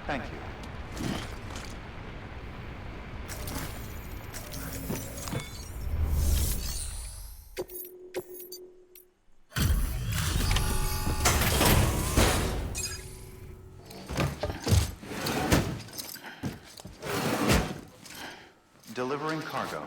Thank you. Delivering cargo.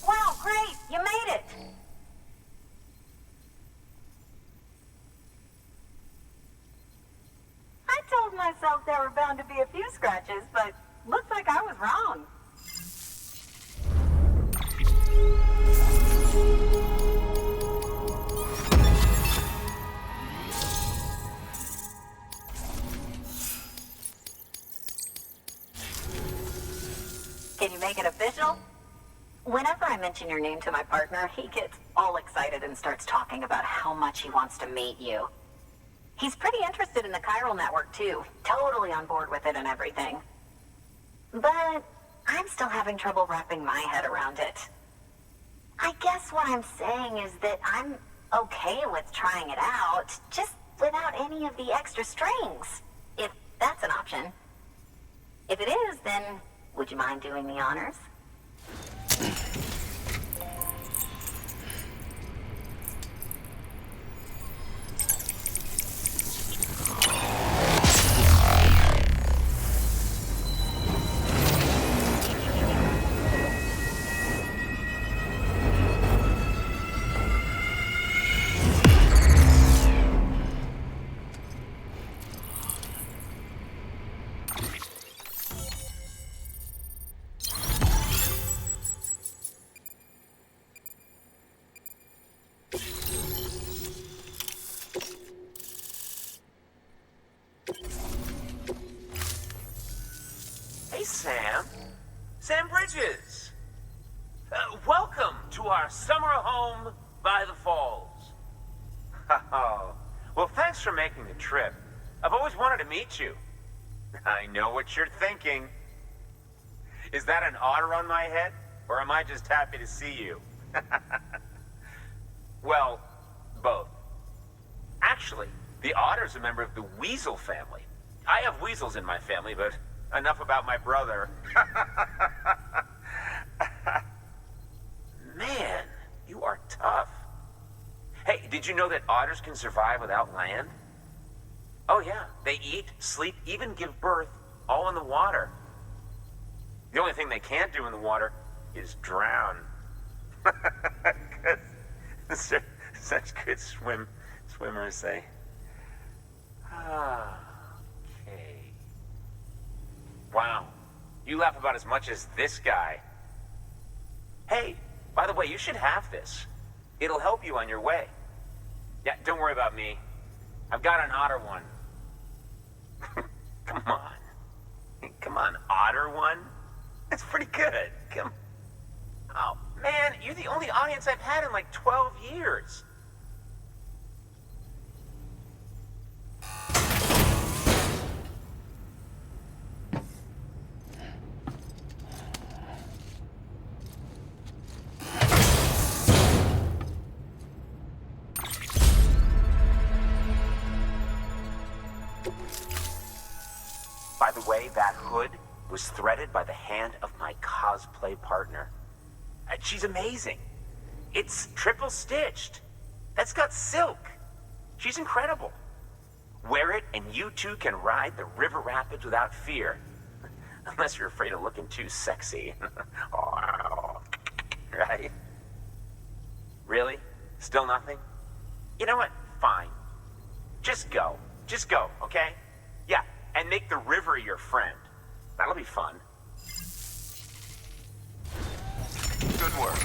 Wow, great! You made it! I told myself there were bound to be a few scratches, but looks like I was wrong. Can you make it official? Whenever I mention your name to my partner, he gets all excited and starts talking about how much he wants to meet you. He's pretty interested in the chiral network, too. Totally on board with it and everything. But I'm still having trouble wrapping my head around it. I guess what I'm saying is that I'm okay with trying it out, just without any of the extra strings, if that's an option. If it is, then would you mind doing the honors? Hey, Sam. Sam Bridges. Welcome to our summer home by the falls. Oh, well, thanks for making the trip. I've always wanted to meet you. I know what you're thinking. Is that an otter on my head, or am I just happy to see you? Well, both. Actually, the otter's a member of the weasel family. I have weasels in my family, but enough about my brother. Man, you are tough. Hey, did you know that otters can survive without land? Oh yeah, they eat, sleep, even give birth, all in the water. The only thing they can't do in the water is drown. Such good swimmers, they. Okay. Wow, you laugh about as much as this guy. Hey, by the way, you should have this. It'll help you on your way. Yeah, don't worry about me. I've got an otter one. Come on. Come on, otter one? That's pretty good. Come. Oh, man, you're the only audience I've had in like 12 years. By the way, that hood was threaded by the hand of my cosplay partner. She's amazing. It's triple stitched. That's got silk. She's incredible. Wear it and you too can ride the river rapids without fear. Unless you're afraid of looking too sexy. Right? Really? Still nothing? You know what? Fine. Just go. Just go, okay? Yeah, and make the river your friend. That'll be fun. Good work.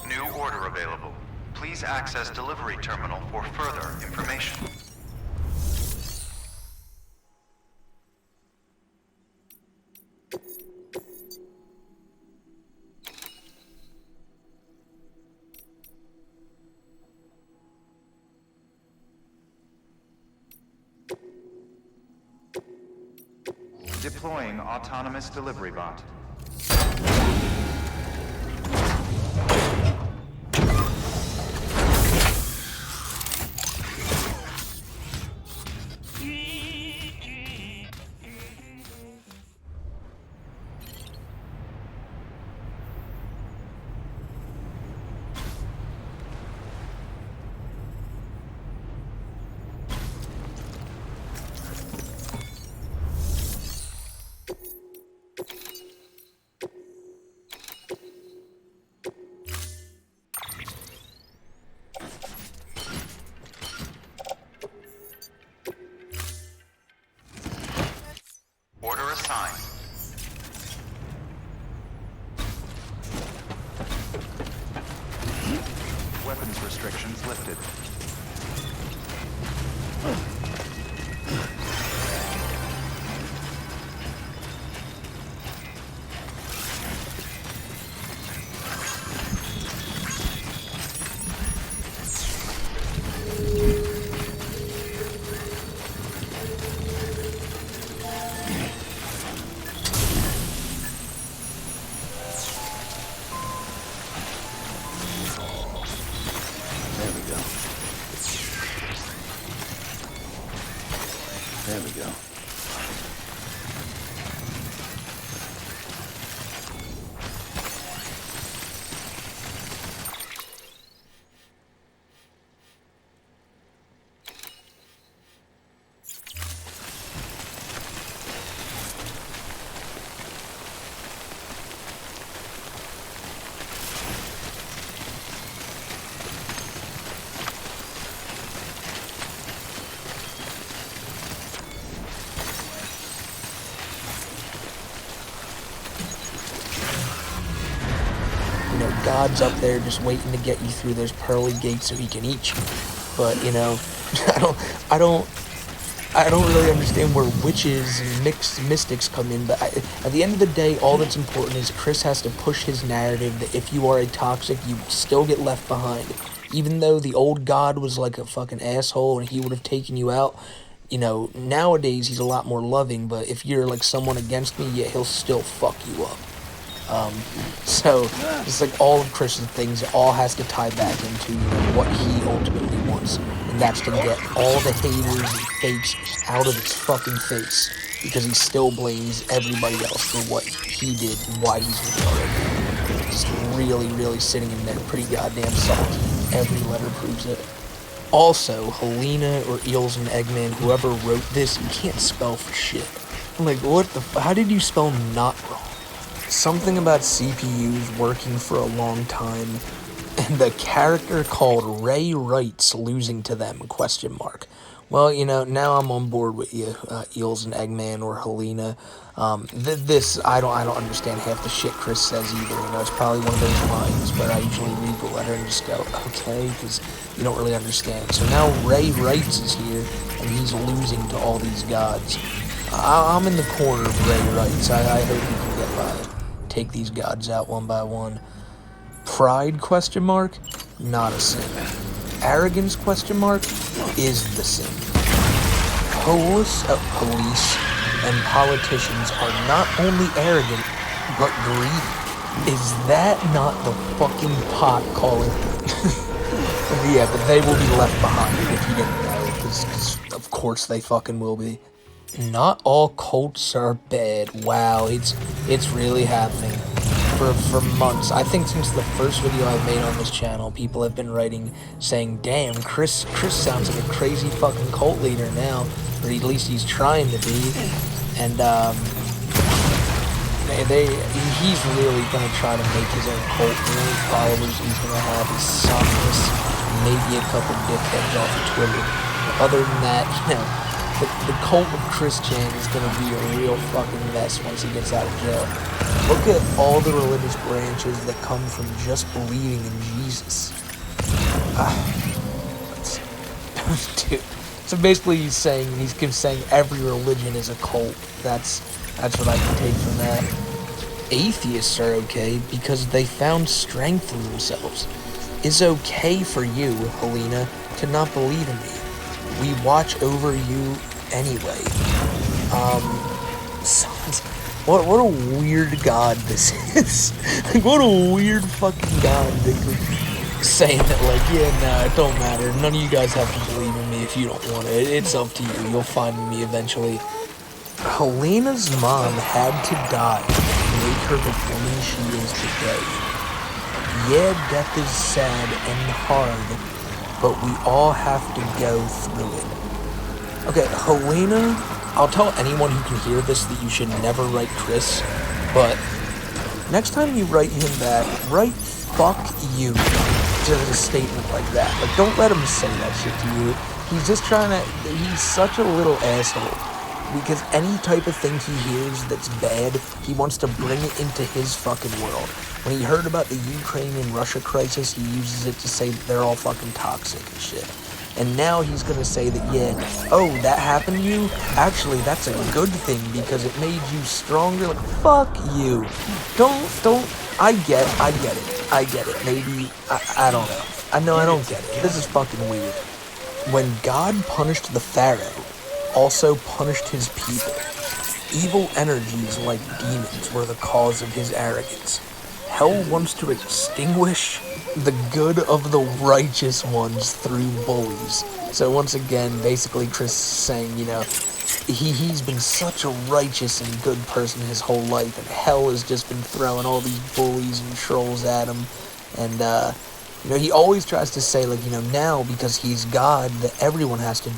New order available. Please access delivery terminal for further information. Deploying autonomous delivery bot. lifted. There we go. God's up there just waiting to get you through those pearly gates so he can eat you. But I don't really understand where witches and mystics come in. But at the end of the day, all that's important is Chris has to push his narrative that if you are a toxic, you still get left behind. Even though the old God was like a fucking asshole and he would have taken you out, nowadays he's a lot more loving. But if you're like someone against me, yeah, he'll still fuck you up. So it's like all of Chris's things, it all has to tie back into what he ultimately wants, and that's to get all the haters and fakes out of his fucking face, because he still blames everybody else for what he did and why he's retarded. Just really, really sitting in there pretty goddamn salty. Every letter proves it. Also, Helena or Eels and Eggman, whoever wrote this, you can't spell for shit. I'm like, how did you spell not wrong? Something about CPUs working for a long time, and the character called Ray Wright's losing to them, ? Well, now I'm on board with you, Eels and Eggman or Helena. I don't understand half the shit Chris says either. It's probably one of those lines, but I usually read the letter and just go, okay, because you don't really understand. So now Ray Wrights is here, and he's losing to all these gods. I'm in the corner of Ray Wrights. I hope he can get by. Take these gods out one by one. Pride, ? Not a sin. Arrogance, ? Is the sin. Police and politicians are not only arrogant, but greedy. Is that not the fucking pot calling? Yeah, but they will be left behind if you didn't know, because of course they fucking will be. Not all cults are bad. Wow, it's really happening. For months. I think since the first video I made on this channel, people have been writing saying, damn, Chris sounds like a crazy fucking cult leader now. Or at least he's trying to be. And he's really gonna try to make his own cult. The only followers he's gonna have is Sophus, maybe a couple dickheads off of Twitter. But other than that, the cult of Chris Chan is going to be a real fucking mess once he gets out of jail. Look at all the religious branches that come from just believing in Jesus. Dude. So basically he's saying every religion is a cult. That's what I can take from that. Atheists are okay because they found strength in themselves. It's okay for you, Helena, to not believe in me. We watch over you anyway. What a weird god this is. Like, what a weird fucking god saying that, like, yeah, nah, it don't matter. None of you guys have to believe in me if you don't want it. It's up to you. You'll find me eventually. Helena's mom had to die to make her the woman she is today. Yeah, death is sad and hard, but we all have to go through it. Okay, Helena, I'll tell anyone who can hear this that you should never write Chris, but next time you write him back, write fuck you to a statement like that. Like, don't let him say that shit to you. He's just he's such a little asshole. because any type of thing he hears that's bad, he wants to bring it into his fucking world. When he heard about the Ukraine and Russia crisis, he uses it to say that they're all fucking toxic and shit. And now he's gonna say that, yeah, oh, that happened to you? Actually, that's a good thing because it made you stronger. Like, fuck you. Don't, I get it. Maybe, I don't know. I don't get it. This is fucking weird. When God punished the Pharaoh, also punished his people. Evil energies like demons were the cause of his arrogance. Hell wants to extinguish the good of the righteous ones through bullies. So once again, basically Chris is saying, you know, he's been such a righteous and good person his whole life, and hell has just been throwing all these bullies and trolls at him. And, you know, he always tries to say, like, you know, now because he's God, that everyone has to